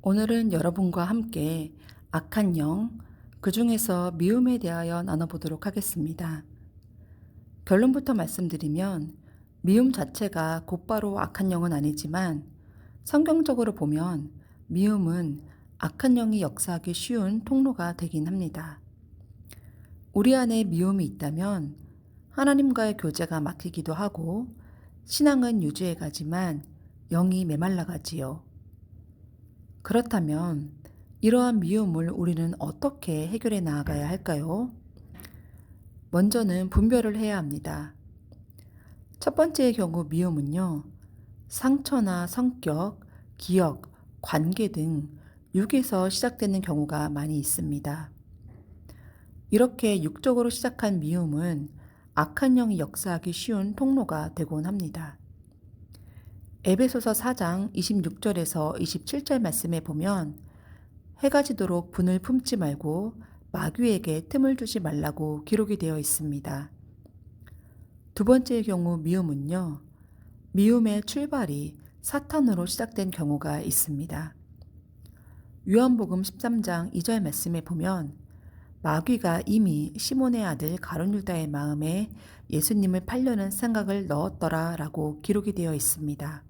오늘은 여러분과 함께 악한 영, 그 중에서 미움에 대하여 나눠보도록 하겠습니다. 결론부터 말씀드리면 미움 자체가 곧바로 악한 영은 아니지만 성경적으로 보면 미움은 악한 영이 역사하기 쉬운 통로가 되긴 합니다. 우리 안에 미움이 있다면 하나님과의 교제가 막히기도 하고 신앙은 유지해 가지만 영이 메말라 가지요. 그렇다면 이러한 미움을 우리는 어떻게 해결해 나아가야 할까요? 먼저는 분별을 해야 합니다. 첫 번째의 경우 미움은요, 상처나 성격, 기억, 관계 등 육에서 시작되는 경우가 많이 있습니다. 이렇게 육적으로 시작한 미움은 악한 영이 역사하기 쉬운 통로가 되곤 합니다. 에베소서 4장 26절에서 27절 말씀에 보면 해가 지도록 분을 품지 말고 마귀에게 틈을 주지 말라고 기록이 되어 있습니다. 두 번째의 경우 미움은요, 미움의 출발이 사탄으로 시작된 경우가 있습니다. 요한복음 13장 2절 말씀에 보면 마귀가 이미 시몬의 아들 가룟 유다의 마음에 예수님을 팔려는 생각을 넣었더라 라고 기록이 되어 있습니다.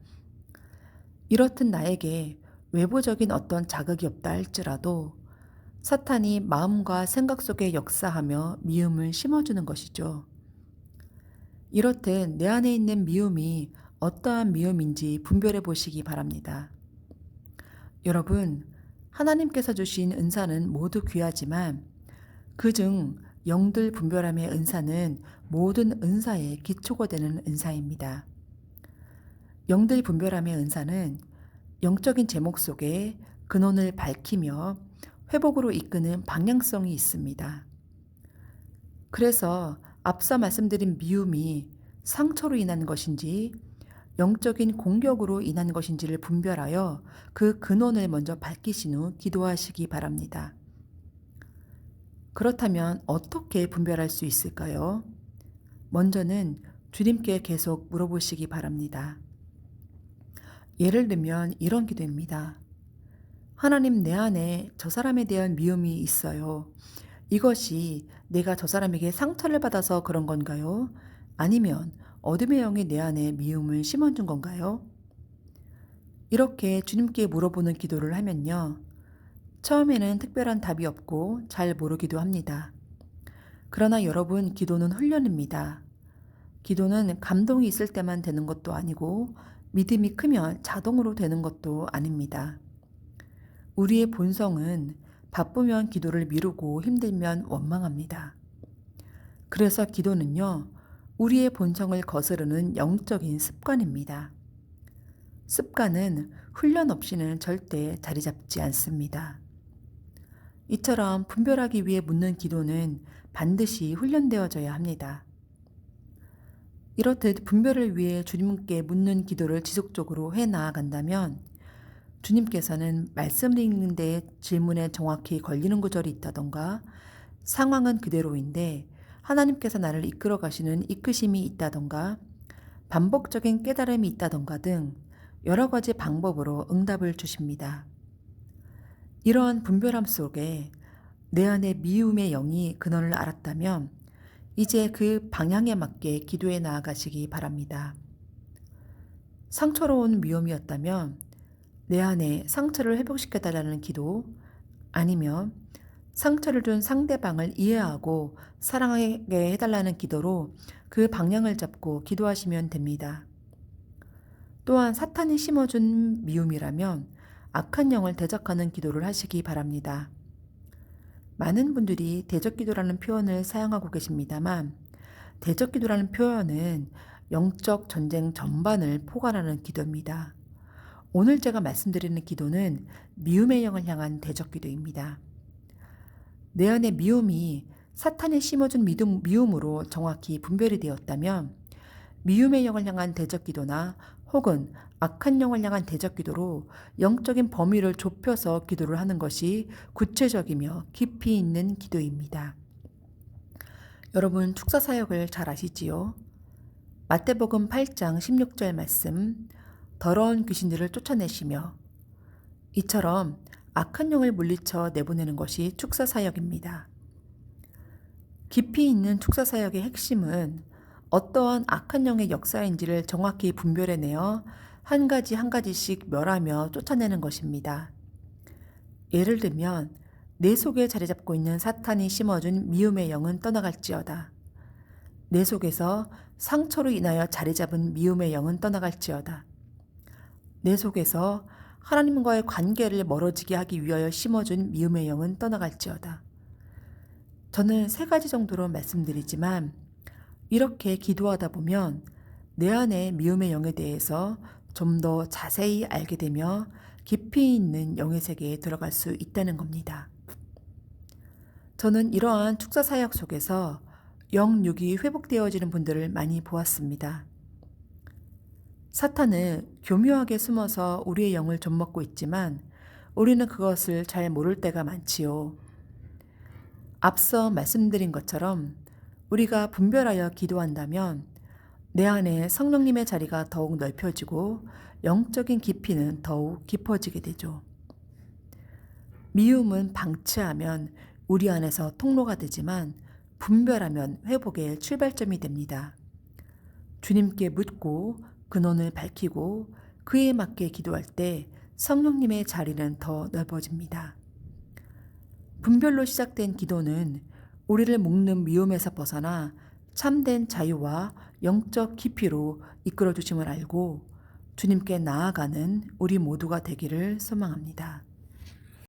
이렇듯 나에게 외부적인 어떤 자극이 없다 할지라도 사탄이 마음과 생각 속에 역사하며 미움을 심어주는 것이죠. 이렇듯 내 안에 있는 미움이 어떠한 미움인지 분별해 보시기 바랍니다. 여러분, 하나님께서 주신 은사는 모두 귀하지만 그중 영들 분별함의 은사는 모든 은사의 기초가 되는 은사입니다. 영들 분별함의 은사는 영적인 제목 속에 근원을 밝히며 회복으로 이끄는 방향성이 있습니다. 그래서 앞서 말씀드린 미움이 상처로 인한 것인지 영적인 공격으로 인한 것인지를 분별하여 그 근원을 먼저 밝히신 후 기도하시기 바랍니다. 그렇다면 어떻게 분별할 수 있을까요? 먼저는 주님께 계속 물어보시기 바랍니다. 예를 들면 이런 기도입니다. 하나님, 내 안에 저 사람에 대한 미움이 있어요. 이것이 내가 저 사람에게 상처를 받아서 그런 건가요? 아니면 어둠의 영이 내 안에 미움을 심어준 건가요? 이렇게 주님께 물어보는 기도를 하면요, 처음에는 특별한 답이 없고 잘 모르기도 합니다. 그러나 여러분, 기도는 훈련입니다. 기도는 감동이 있을 때만 되는 것도 아니고 믿음이 크면 자동으로 되는 것도 아닙니다. 우리의 본성은 바쁘면 기도를 미루고 힘들면 원망합니다. 그래서 기도는요, 우리의 본성을 거스르는 영적인 습관입니다. 습관은 훈련 없이는 절대 자리 잡지 않습니다. 이처럼 분별하기 위해 묻는 기도는 반드시 훈련되어져야 합니다. 이렇듯 분별을 위해 주님께 묻는 기도를 지속적으로 해 나아간다면 주님께서는 말씀을 읽는데 질문에 정확히 걸리는 구절이 있다던가 상황은 그대로인데 하나님께서 나를 이끌어 가시는 이끄심이 있다던가 반복적인 깨달음이 있다던가 등 여러 가지 방법으로 응답을 주십니다. 이러한 분별함 속에 내 안에 미움의 영이 근원을 알았다면 이제 그 방향에 맞게 기도해 나아가시기 바랍니다. 상처로운 미움이었다면 내 안에 상처를 회복시켜달라는 기도, 아니면 상처를 준 상대방을 이해하고 사랑하게 해달라는 기도로 그 방향을 잡고 기도하시면 됩니다. 또한 사탄이 심어준 미움이라면 악한 영을 대적하는 기도를 하시기 바랍니다. 많은 분들이 대적기도라는 표현을 사용하고 계십니다만 대적기도라는 표현은 영적 전쟁 전반을 포괄하는 기도입니다. 오늘 제가 말씀드리는 기도는 미움의 영을 향한 대적기도입니다. 내 안에 미움이 사탄이 심어준 미움으로 정확히 분별이 되었다면 미움의 영을 향한 대적기도나 혹은 악한 영을 향한 대적기도로 영적인 범위를 좁혀서 기도를 하는 것이 구체적이며 깊이 있는 기도입니다. 여러분, 축사사역을 잘 아시지요? 마태복음 8장 16절 말씀, 더러운 귀신들을 쫓아내시며 이처럼 악한 영을 물리쳐 내보내는 것이 축사 사역입니다. 깊이 있는 축사 사역의 핵심은 어떠한 악한 영의 역사인지를 정확히 분별해내어 한 가지 한 가지씩 멸하며 쫓아내는 것입니다. 예를 들면 내 속에 자리 잡고 있는 사탄이 심어준 미움의 영은 떠나갈지어다. 내 속에서 상처로 인하여 자리 잡은 미움의 영은 떠나갈지어다. 내 속에서 하나님과의 관계를 멀어지게 하기 위하여 심어준 미움의 영은 떠나갈지어다. 저는 3가지 정도로 말씀드리지만 이렇게 기도하다 보면 내 안의 미움의 영에 대해서 좀 더 자세히 알게 되며 깊이 있는 영의 세계에 들어갈 수 있다는 겁니다. 저는 이러한 축사 사역 속에서 영육이 회복되어지는 분들을 많이 보았습니다. 사탄은 교묘하게 숨어서 우리의 영을 좀먹고 있지만 우리는 그것을 잘 모를 때가 많지요. 앞서 말씀드린 것처럼 우리가 분별하여 기도한다면 내 안에 성령님의 자리가 더욱 넓혀지고 영적인 깊이는 더욱 깊어지게 되죠. 미움은 방치하면 우리 안에서 통로가 되지만 분별하면 회복의 출발점이 됩니다. 주님께 묻고 근원을 밝히고 그에 맞게 기도할 때 성령님의 자리는 더 넓어집니다. 분별로 시작된 기도는 우리를 묶는 미움에서 벗어나 참된 자유와 영적 깊이로 이끌어 주심을 알고 주님께 나아가는 우리 모두가 되기를 소망합니다.